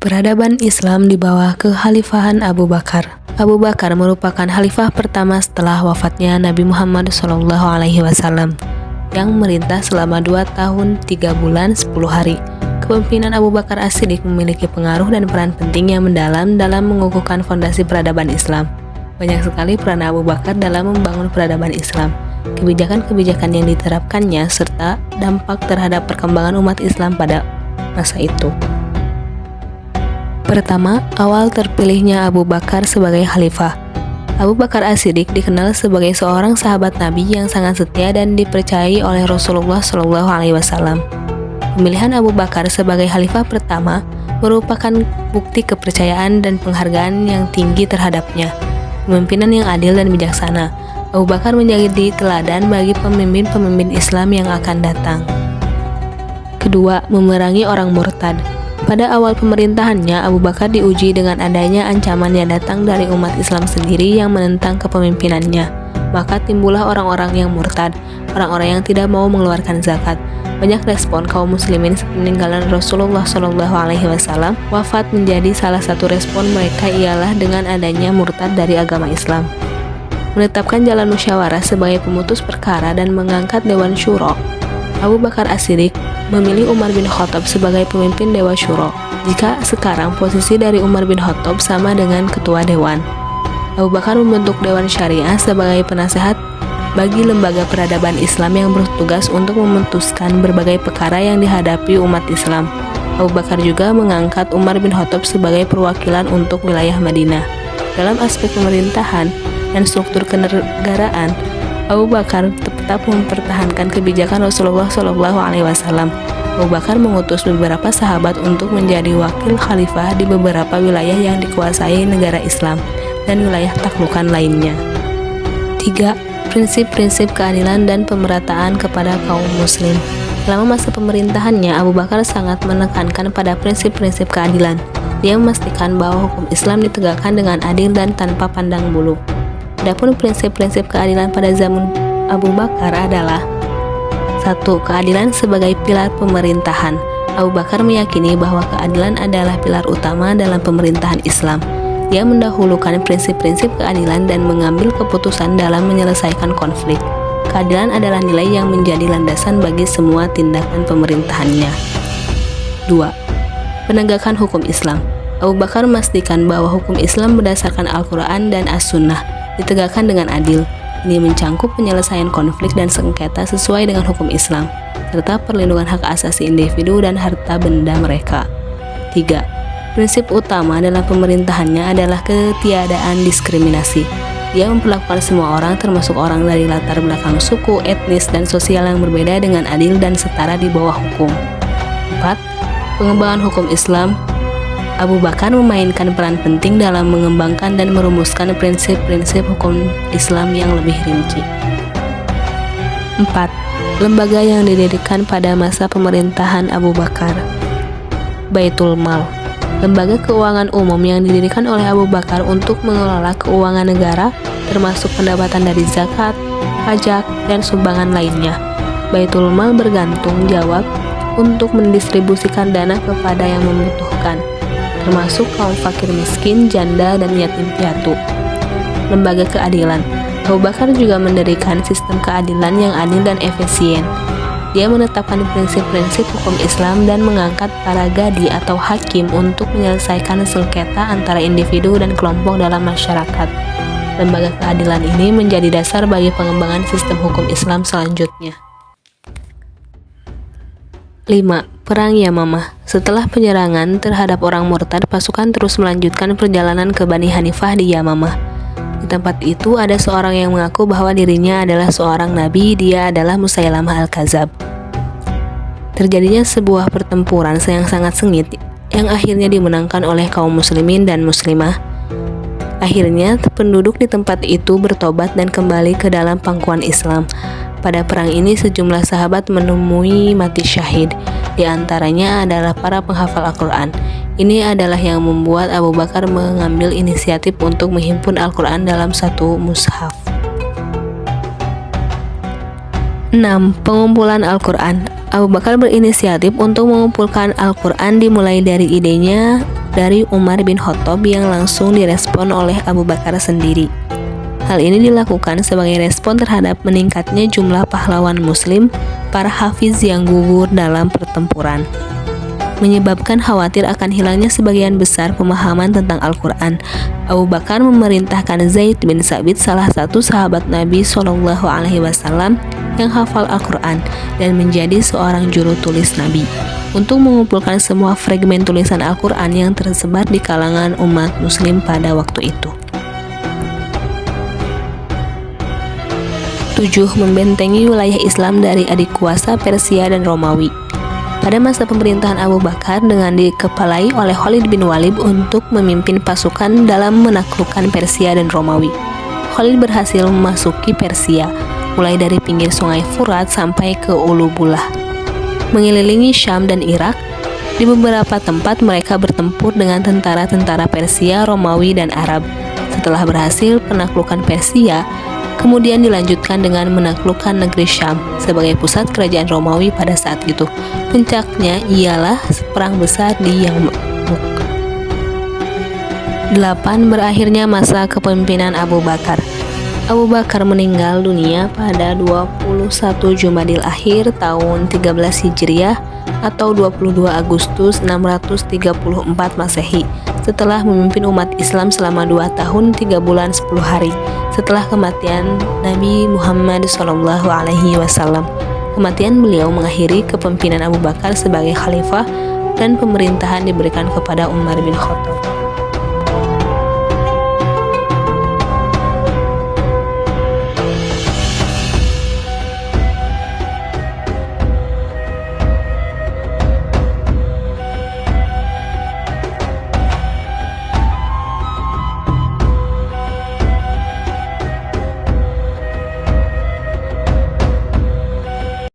Peradaban Islam di bawah kekhalifahan Abu Bakar. Abu Bakar merupakan khalifah pertama setelah wafatnya Nabi Muhammad SAW yang merintah selama 2 tahun 3 bulan 10 hari. Kepemimpinan Abu Bakar As-Siddiq memiliki pengaruh dan peran penting yang mendalam dalam mengukuhkan fondasi peradaban Islam. Banyak sekali peran Abu Bakar dalam membangun peradaban Islam, kebijakan-kebijakan yang diterapkannya, serta dampak terhadap perkembangan umat Islam pada masa itu. Pertama, awal terpilihnya Abu Bakar sebagai khalifah. Abu Bakar As-Siddiq dikenal sebagai seorang sahabat Nabi yang sangat setia dan dipercayai oleh Rasulullah SAW. Pemilihan Abu Bakar sebagai khalifah pertama merupakan bukti kepercayaan dan penghargaan yang tinggi terhadapnya. Pemimpinan yang adil dan bijaksana, Abu Bakar menjadi teladan bagi pemimpin-pemimpin Islam yang akan datang. Kedua, memerangi orang murtad. Pada awal pemerintahannya, Abu Bakar diuji dengan adanya ancaman yang datang dari umat Islam sendiri yang menentang kepemimpinannya. Maka timbullah orang-orang yang murtad, orang-orang yang tidak mau mengeluarkan zakat. Banyak respon kaum muslimin sepeninggalan Rasulullah SAW wafat menjadi salah satu respon mereka ialah dengan adanya murtad dari agama Islam. Menetapkan jalan musyawarah sebagai pemutus perkara dan mengangkat Dewan Syuro, Abu Bakar As-Siddiq memilih Umar bin Khattab sebagai pemimpin Dewan Syuro. Jika sekarang posisi dari Umar bin Khattab sama dengan ketua dewan. Abu Bakar membentuk Dewan Syariah sebagai penasehat bagi lembaga peradaban Islam yang bertugas untuk memutuskan berbagai perkara yang dihadapi umat Islam. Abu Bakar juga mengangkat Umar bin Khattab sebagai perwakilan untuk wilayah Madinah. Dalam aspek pemerintahan dan struktur kenegaraan, Abu Bakar tetap mempertahankan kebijakan Rasulullah SAW. Abu Bakar mengutus beberapa sahabat untuk menjadi wakil khalifah di beberapa wilayah yang dikuasai negara Islam dan wilayah taklukan lainnya. 3. Prinsip-prinsip keadilan dan pemerataan kepada kaum muslim. Selama masa pemerintahannya, Abu Bakar sangat menekankan pada prinsip-prinsip keadilan. Dia memastikan bahwa hukum Islam ditegakkan dengan adil dan tanpa pandang bulu. Adapun prinsip-prinsip keadilan pada zaman Abu Bakar adalah 1. Keadilan sebagai pilar pemerintahan. Abu Bakar meyakini bahwa keadilan adalah pilar utama dalam pemerintahan Islam. Dia mendahulukan prinsip-prinsip keadilan dan mengambil keputusan dalam menyelesaikan konflik. Keadilan adalah nilai yang menjadi landasan bagi semua tindakan pemerintahannya. 2. Penegakan hukum Islam. Abu Bakar memastikan bahwa hukum Islam berdasarkan Al-Quran dan As-Sunnah ditegakkan dengan adil. Ini mencangkup penyelesaian konflik dan sengketa sesuai dengan hukum Islam, serta perlindungan hak asasi individu dan harta benda mereka. 3. Prinsip utama dalam pemerintahannya adalah ketiadaan diskriminasi. Dia memperlakukan semua orang, termasuk orang dari latar belakang suku, etnis, dan sosial yang berbeda dengan adil dan setara di bawah hukum. 4. Pengembangan hukum Islam. Abu Bakar memainkan peran penting dalam mengembangkan dan merumuskan prinsip-prinsip hukum Islam yang lebih rinci. 4. Lembaga yang didirikan pada masa pemerintahan Abu Bakar. Baitul Mal, lembaga keuangan umum yang didirikan oleh Abu Bakar untuk mengelola keuangan negara, termasuk pendapatan dari zakat, pajak, dan sumbangan lainnya. Baitul Mal bergantung jawab untuk mendistribusikan dana kepada yang membutuhkan, termasuk kaum fakir miskin, janda, dan yatim piatu. Lembaga keadilan. Abu Bakar juga mendirikan sistem keadilan yang adil dan efisien. Dia menetapkan prinsip-prinsip hukum Islam dan mengangkat para gadi atau hakim untuk menyelesaikan sengketa antara individu dan kelompok dalam masyarakat. Lembaga keadilan ini menjadi dasar bagi pengembangan sistem hukum Islam selanjutnya. 5. Perang Yamamah. Setelah penyerangan terhadap orang murtad, pasukan terus melanjutkan perjalanan ke Bani Hanifah di Yamamah. Di tempat itu ada seorang yang mengaku bahwa dirinya adalah seorang nabi. Dia adalah Musailamah Al-Kadzab. Terjadinya sebuah pertempuran yang sangat sengit yang akhirnya dimenangkan oleh kaum muslimin dan muslimah. Akhirnya penduduk di tempat itu bertobat dan kembali ke dalam pangkuan Islam. Pada perang ini sejumlah sahabat menemui mati syahid. Di antaranya adalah para penghafal Al-Quran. Ini adalah yang membuat Abu Bakar mengambil inisiatif untuk menghimpun Al-Quran dalam satu mushaf. 6. Pengumpulan Al-Quran. Abu Bakar berinisiatif untuk mengumpulkan Al-Quran dimulai dari idenya dari Umar bin Khattab yang langsung direspon oleh Abu Bakar sendiri. Hal ini dilakukan sebagai respon terhadap meningkatnya jumlah pahlawan muslim, para hafiz yang gugur dalam pertempuran. Menyebabkan khawatir akan hilangnya sebagian besar pemahaman tentang Al-Quran, Abu Bakar memerintahkan Zaid bin Sabit, salah satu sahabat Nabi SAW yang hafal Al-Quran dan menjadi seorang juru tulis Nabi, untuk mengumpulkan semua fragmen tulisan Al-Quran yang tersebar di kalangan umat muslim pada waktu itu. 7. Membentengi wilayah Islam dari adik kuasa Persia dan Romawi. Pada masa pemerintahan Abu Bakar dengan dikepalai oleh Khalid bin Walid untuk memimpin pasukan dalam menaklukkan Persia dan Romawi. Khalid berhasil memasuki Persia, mulai dari pinggir sungai Furat sampai ke Ulu Bulah. Mengelilingi Syam dan Irak, di beberapa tempat mereka bertempur dengan tentara-tentara Persia, Romawi, dan Arab. Setelah berhasil penaklukan Persia, kemudian dilanjutkan dengan menaklukkan negeri Syam sebagai pusat kerajaan Romawi pada saat itu. Puncaknya ialah perang besar di Yarmuk. 8. Berakhirnya masa kepemimpinan Abu Bakar. Abu Bakar meninggal dunia pada 21 Jumadil Akhir tahun 13 Hijriah atau 22 Agustus 634 Masehi, setelah memimpin umat Islam selama 2 tahun 3 bulan 10 hari setelah kematian Nabi Muhammad SAW. Kematian beliau mengakhiri kepemimpinan Abu Bakar sebagai khalifah dan pemerintahan diberikan kepada Umar bin Khattab.